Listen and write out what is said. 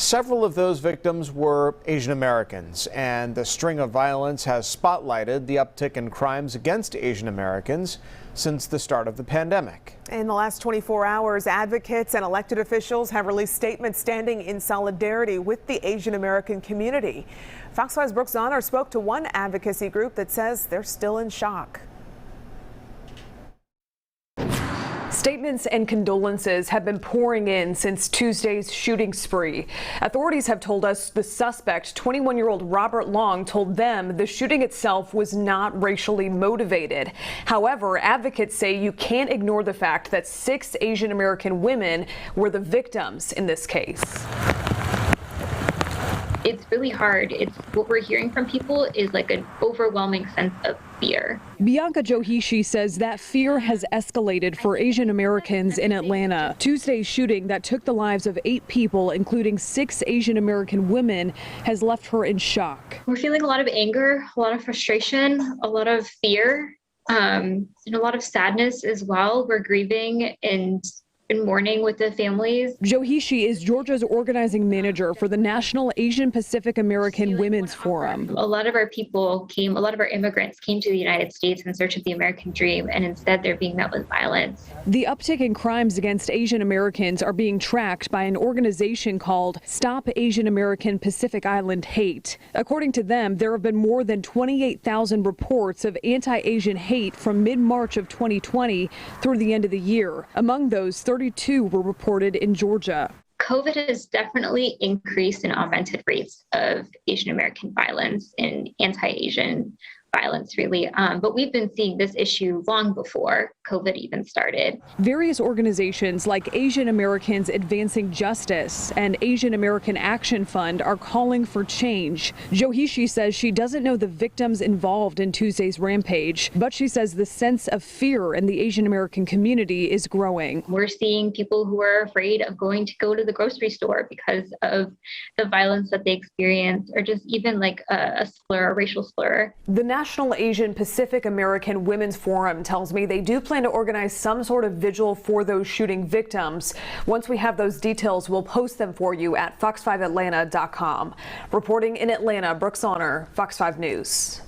Several of those victims were Asian Americans, and the string of violence has spotlighted the uptick in crimes against Asian Americans since the start of the pandemic. In the last 24 hours, advocates and elected officials have released statements standing in solidarity with the Asian American community. Fox 5's Brooke Zahner spoke to one advocacy group that says they're still in shock. Statements and condolences have been pouring in since Tuesday's shooting spree. Authorities have told us the suspect, 21-year-old Robert Long, told them the shooting itself was not racially motivated. However, advocates say you can't ignore the fact that 6 Asian American women were the victims in this case. It's really hard. What we're hearing from people is like an overwhelming sense of fear. Bianca Johishi says that fear has escalated for Asian Americans in Atlanta. Tuesday's shooting that took the lives of 8 people, including 6 Asian American women, has left her in shock. We're feeling a lot of anger, a lot of frustration, a lot of fear, and a lot of sadness as well. We're grieving and mourning with the families. Johishi is Georgia's organizing manager for the National Asian Pacific American Women's Forum. A lot of our immigrants came to the United States in search of the American dream, and instead they're being met with violence. The uptick in crimes against Asian Americans are being tracked by an organization called Stop Asian American Pacific Island Hate. According to them, there have been more than 28,000 reports of anti-Asian hate from mid-March of 2020 through the end of the year. Among those, 32 were reported in Georgia. COVID has definitely increased and augmented rates of Asian American violence and anti-Asian violence, really. But we've been seeing this issue long before COVID even started. Various organizations like Asian Americans Advancing Justice and Asian American Action Fund are calling for change. Johishi says she doesn't know the victims involved in Tuesday's rampage, but she says the sense of fear in the Asian American community is growing. We're seeing people who are afraid of going to the grocery store because of the violence that they experience, or just even like a slur, a racial slur. The National Asian Pacific American Women's Forum tells me they do plan to organize some sort of vigil for those shooting victims. Once we have those details, we'll post them for you at fox5atlanta.com. Reporting in Atlanta, Brooke Zahner, Fox 5 News.